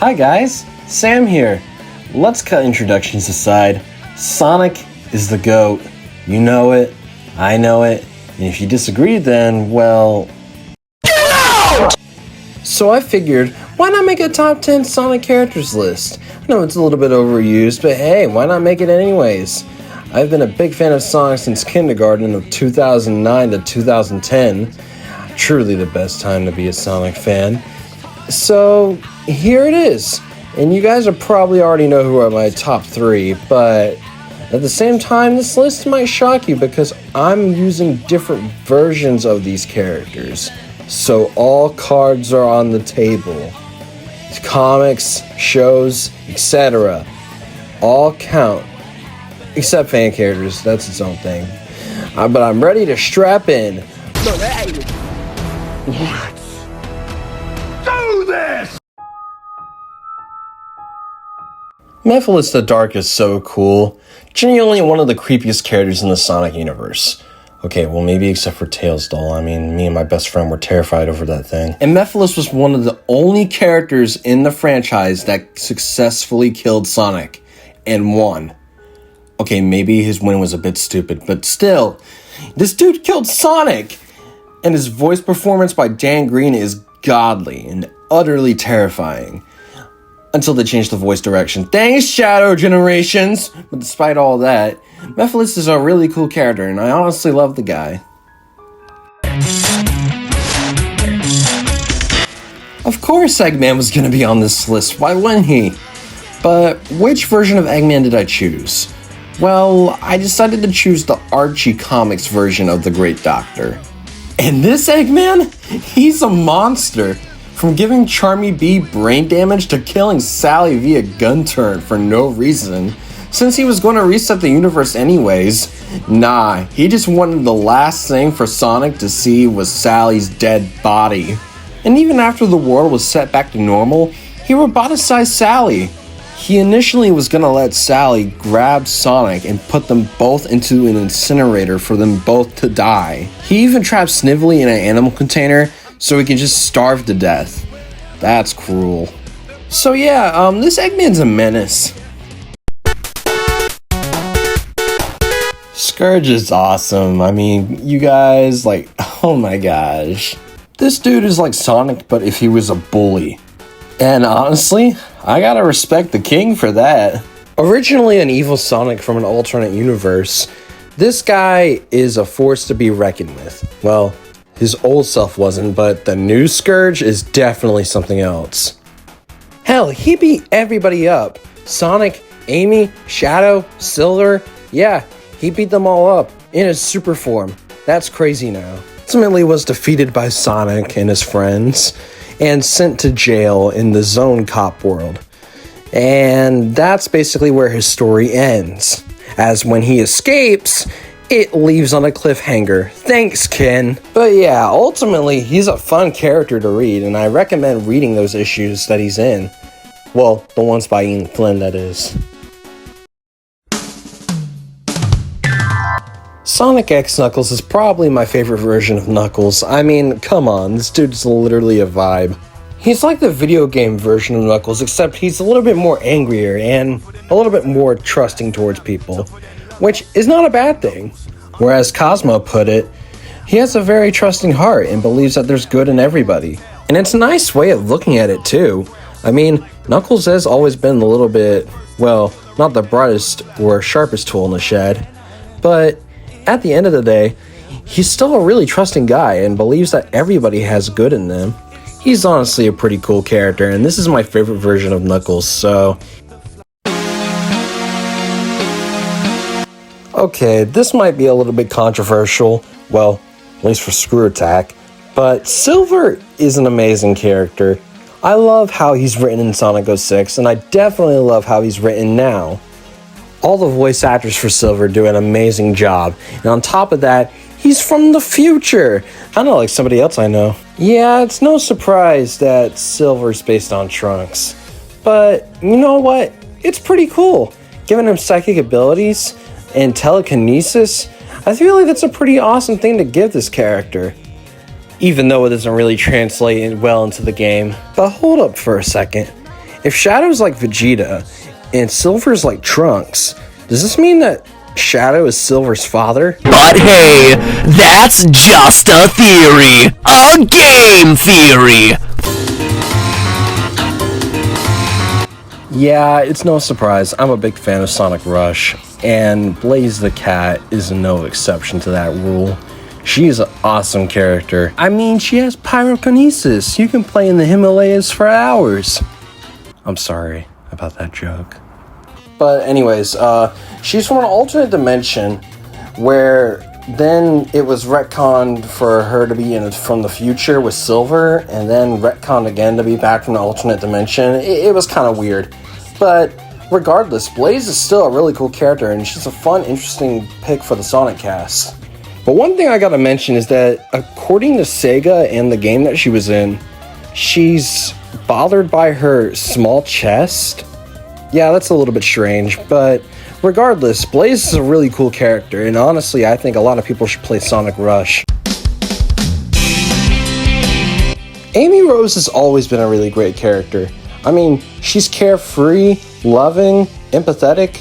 Hi guys, Sam here. Let's cut introductions aside. Sonic is the GOAT. You know it, I know it, and if you disagree then, well... Get out! So I figured, why not make a top 10 Sonic characters list? I know it's a little bit overused, but hey, why not make it anyways? I've been a big fan of Sonic since kindergarten of 2009 to 2010. Truly the best time to be a Sonic fan. So, here it is. And you guys are probably already know who are my top 3, but at the same time, this list might shock you because I'm using different versions of these characters. So all cards are on the table. Comics, shows, etc. all count. Except fan characters, that's its own thing. But I'm ready to strap in. Let's do this! Mephiles the Dark is so cool. Genuinely one of the creepiest characters in the Sonic universe. Okay, well maybe except for Tails doll. I mean, me and my best friend were terrified over that thing. And Mephiles was one of the only characters in the franchise that successfully killed Sonic and won. Okay, maybe his win was a bit stupid, but still, this dude killed Sonic! And his voice performance by Dan Green is godly and utterly terrifying. Until they changed the voice direction. Thanks, Shadow Generations! But despite all that, Mephiles is a really cool character, and I honestly love the guy. Of course Eggman was gonna be on this list, why wouldn't he? But which version of Eggman did I choose? Well, I decided to choose the Archie Comics version of the Great Doctor. And this Eggman? He's a monster. From giving Charmy Bee brain damage to killing Sally via gun turret for no reason. Since he was going to reset the universe anyways. Nah, he just wanted the last thing for Sonic to see was Sally's dead body. And even after the world was set back to normal, he roboticized Sally. He initially was going to let Sally grab Sonic and put them both into an incinerator for them both to die. He even trapped Snively in an animal container so he can just starve to death. That's cruel. So yeah, this Eggman's a menace. Scourge is awesome. I mean, you guys, like, oh my gosh. This dude is like Sonic, but if he was a bully. And honestly, I gotta respect the king for that. Originally an evil Sonic from an alternate universe, this guy is a force to be reckoned with. Well, his old self wasn't, but the new Scourge is definitely something else. Hell, he beat everybody up. Sonic, Amy, Shadow, Silver, yeah, he beat them all up in his super form. That's crazy now. Ultimately was defeated by Sonic and his friends and sent to jail in the Zone Cop world. And that's basically where his story ends. As when he escapes, it leaves on a cliffhanger. Thanks, Ken. But yeah, ultimately, he's a fun character to read, and I recommend reading those issues that he's in. Well, the ones by Ian Flynn, that is. Sonic X Knuckles is probably my favorite version of Knuckles. I mean, come on, this dude's literally a vibe. He's like the video game version of Knuckles, except he's a little bit more angrier and a little bit more trusting towards people, which is not a bad thing. Whereas Cosmo put it, he has a very trusting heart and believes that there's good in everybody. And it's a nice way of looking at it too. I mean, Knuckles has always been a little bit, well, not the brightest or sharpest tool in the shed, but at the end of the day, he's still a really trusting guy and believes that everybody has good in them. He's honestly a pretty cool character, and this is my favorite version of Knuckles, so... Okay, this might be a little bit controversial, well, at least for Screw Attack, but Silver is an amazing character. I love how he's written in Sonic 06, and I definitely love how he's written now. All the voice actors for Silver do an amazing job, and on top of that, he's from the future! Kinda like somebody else I know. Yeah, it's no surprise that Silver's based on Trunks, but you know what? It's pretty cool. Giving him psychic abilities and telekinesis, I feel like that's a pretty awesome thing to give this character. Even though it doesn't really translate well into the game. But hold up for a second. if Shadow's like Vegeta and Silver's like Trunks, does this mean that Shadow is Silver's father? But hey, that's just a theory. A game theory. Yeah, it's no surprise. I'm a big fan of Sonic Rush, and Blaze the Cat is no exception to that rule. She's an awesome character. I mean, she has pyrokinesis. You can play in the Himalayas for hours. I'm sorry about that joke. But anyways, she's from an alternate dimension where then it was retconned for her to be from the future with Silver, and then retconned again to be back from the alternate dimension. It was kind of weird. But regardless, Blaze is still a really cool character, and she's a fun, interesting pick for the Sonic cast. But one thing I gotta mention is that according to Sega and the game that she was in, she's bothered by her small chest. Yeah, that's a little bit strange, but regardless, Blaze is a really cool character, and honestly, I think a lot of people should play Sonic Rush. Amy Rose has always been a really great character. I mean, she's carefree, loving, empathetic,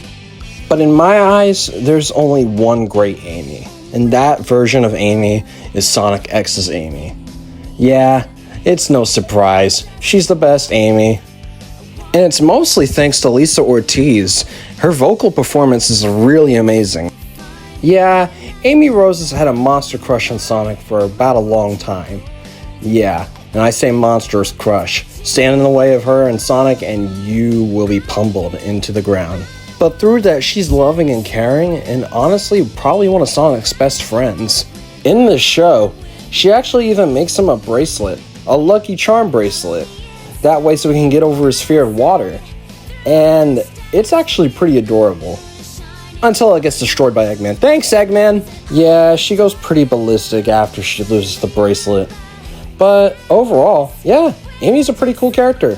but in my eyes, there's only one great Amy, and that version of Amy is Sonic X's Amy. Yeah, it's no surprise, she's the best Amy. And it's mostly thanks to Lisa Ortiz. Her vocal performance is really amazing. Yeah, Amy Rose has had a monster crush on Sonic for about a long time. Yeah, and I say monstrous crush. Stand in the way of her and Sonic and you will be pummeled into the ground. But through that, she's loving and caring, and honestly probably one of Sonic's best friends. In this show, she actually even makes him a bracelet, a Lucky Charm bracelet. That way so he can get over his fear of water. And it's actually pretty adorable. Until it gets destroyed by Eggman. Thanks, Eggman! Yeah, she goes pretty ballistic after she loses the bracelet. But overall, yeah, Amy's a pretty cool character.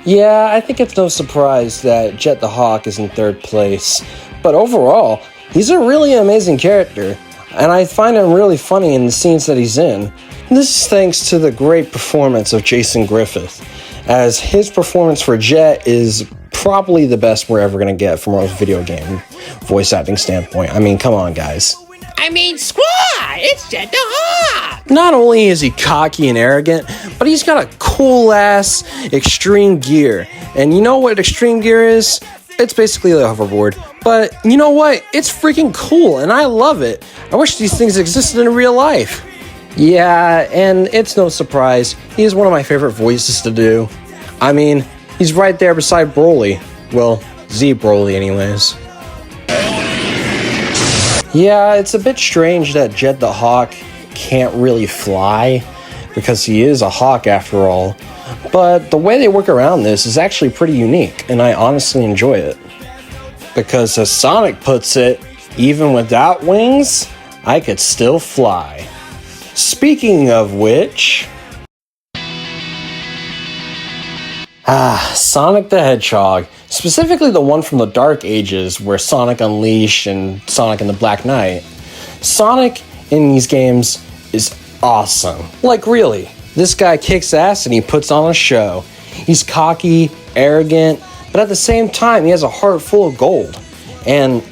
Yeah, I think it's no surprise that Jet the Hawk is in third place. But overall, he's a really amazing character. And I find him really funny in the scenes that he's in. This is thanks to the great performance of Jason Griffith, as his performance for Jet is probably the best we're ever going to get from a video game voice acting standpoint. I mean, come on, guys. I mean, squaw! It's Jet the Hawk! Not only is he cocky and arrogant, but he's got a cool-ass extreme gear. And you know what extreme gear is? It's basically a hoverboard. But you know what? It's freaking cool, and I love it. I wish these things existed in real life. Yeah, and it's no surprise, he is one of my favorite voices to do. I mean, he's right there beside Broly. Well, Z Broly anyways. Yeah, it's a bit strange that Jet the Hawk can't really fly, because he is a hawk after all. But the way they work around this is actually pretty unique, and I honestly enjoy it. Because as Sonic puts it, even without wings, I could still fly. Speaking of which... Sonic the Hedgehog. Specifically the one from the Dark Ages where Sonic Unleashed and Sonic and the Black Knight. Sonic in these games is awesome. Like really, this guy kicks ass and he puts on a show. He's cocky, arrogant, but at the same time he has a heart full of gold. And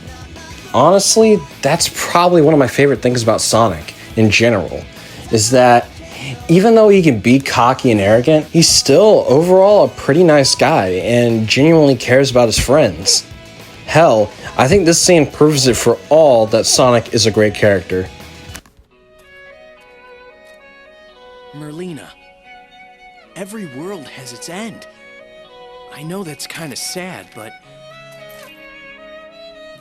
honestly, that's probably one of my favorite things about Sonic in general, is that even though he can be cocky and arrogant, he's still overall a pretty nice guy and genuinely cares about his friends. Hell, I think this scene proves it for all that Sonic is a great character. Merlina, every world has its end. I know that's kind of sad, but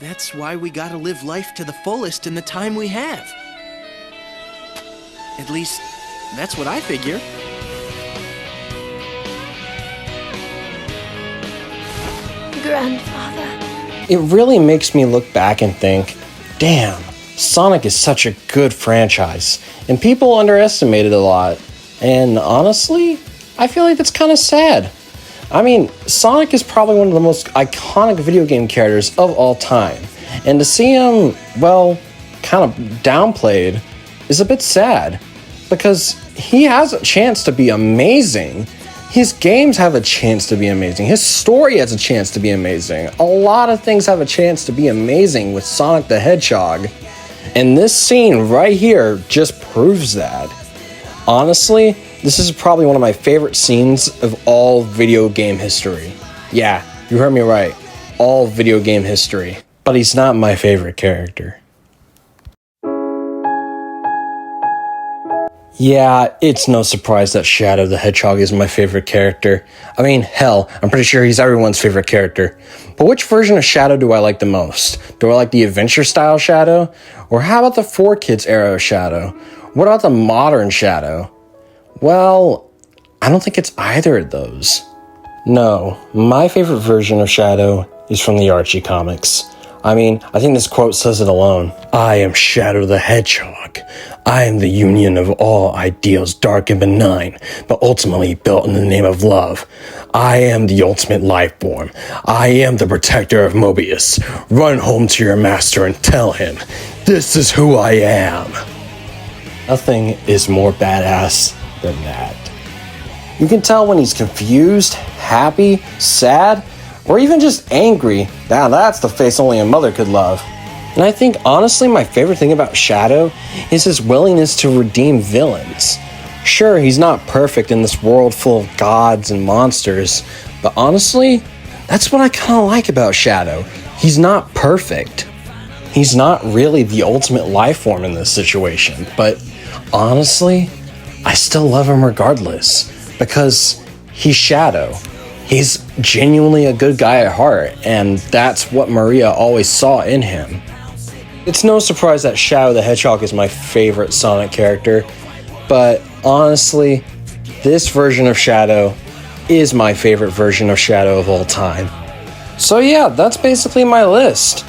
that's why we gotta live life to the fullest in the time we have. At least, that's what I figure. Grandfather. It really makes me look back and think, damn, Sonic is such a good franchise, and people underestimate it a lot. And honestly, I feel like that's kind of sad. I mean, Sonic is probably one of the most iconic video game characters of all time, and to see him, well, kind of downplayed is a bit sad. because he has a chance to be amazing. His games have a chance to be amazing. His story has a chance to be amazing. A lot of things have a chance to be amazing with Sonic the Hedgehog. And this scene right here just proves that. Honestly, this is probably one of my favorite scenes of all video game history. Yeah, you heard me right. All video game history. But he's not my favorite character. Yeah, it's no surprise that Shadow the Hedgehog is my favorite character. I mean, hell, I'm pretty sure he's everyone's favorite character. But which version of Shadow do I like the most? Do I like the adventure-style Shadow? Or how about the 4Kids era of Shadow? What about the modern Shadow? Well, I don't think it's either of those. No, my favorite version of Shadow is from the Archie comics. I mean, I think this quote says it alone. I am Shadow the Hedgehog. I am the union of all ideals dark and benign, but ultimately built in the name of love. I am the ultimate life form. I am the protector of Mobius. Run home to your master and tell him, this is who I am. Nothing is more badass than that. You can tell when he's confused, happy, sad, or even just angry. Now that's the face only a mother could love. And I think honestly my favorite thing about Shadow is his willingness to redeem villains. Sure, he's not perfect in this world full of gods and monsters, but honestly, that's what I kind of like about Shadow. He's not perfect. He's not really the ultimate life form in this situation, but honestly, I still love him regardless, because he's Shadow. He's genuinely a good guy at heart, and that's what Maria always saw in him. It's no surprise that Shadow the Hedgehog is my favorite Sonic character, but honestly, this version of Shadow is my favorite version of Shadow of all time. So yeah, that's basically my list.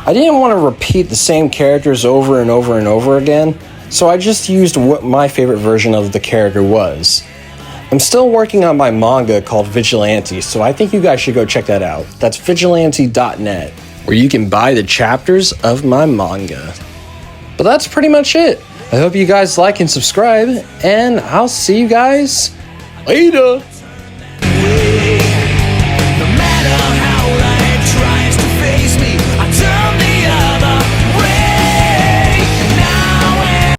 I didn't want to repeat the same characters over and over and over again, so I just used what my favorite version of the character was. I'm still working on my manga called Vigilante, so I think you guys should go check that out. That's vigilante.net, where you can buy the chapters of my manga. But that's pretty much it. I hope you guys like and subscribe, and I'll see you guys later.